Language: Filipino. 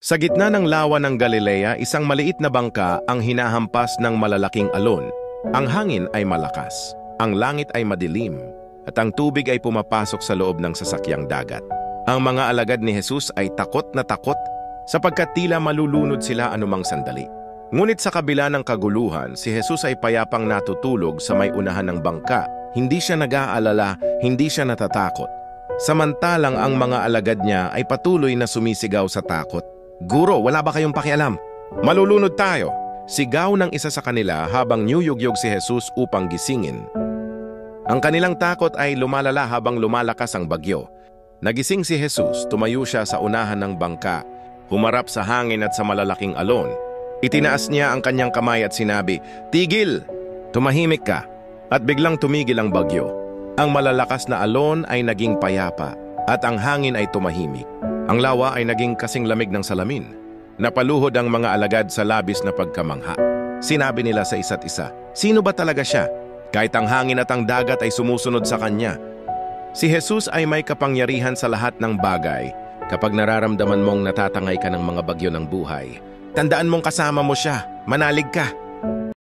Sa gitna ng lawa ng Galilea, isang maliit na bangka ang hinahampas ng malalaking alon. Ang hangin ay malakas, ang langit ay madilim, at ang tubig ay pumapasok sa loob ng sasakyang dagat. Ang mga alagad ni Jesus ay takot na takot sapagkat tila malulunod sila anumang sandali. Ngunit sa kabila ng kaguluhan, si Jesus ay payapang natutulog sa may unahan ng bangka. Hindi siya nag-aalala, hindi siya natatakot. Samantalang ang mga alagad niya ay patuloy na sumisigaw sa takot. "Guro, wala ba kayong pakialam? Malulunod tayo!" Sigaw ng isa sa kanila habang niyugyug si Jesus upang gisingin. Ang kanilang takot ay lumalala habang lumalakas ang bagyo. Nagising si Jesus, tumayo siya sa unahan ng bangka, humarap sa hangin at sa malalaking alon. Itinaas niya ang kanyang kamay at sinabi, "Tigil! Tumahimik ka!" At biglang tumigil ang bagyo. Ang malalakas na alon ay naging payapa at ang hangin ay tumahimik. Ang lawa ay naging kasing lamig ng salamin. Napaluhod ang mga alagad sa labis na pagkamangha. Sinabi nila sa isa't isa, "Sino ba talaga siya? Kahit ang hangin at ang dagat ay sumusunod sa kanya." Si Jesus ay may kapangyarihan sa lahat ng bagay. Kapag nararamdaman mong natatangay ka ng mga bagyo ng buhay, tandaan mong kasama mo siya, manalig ka.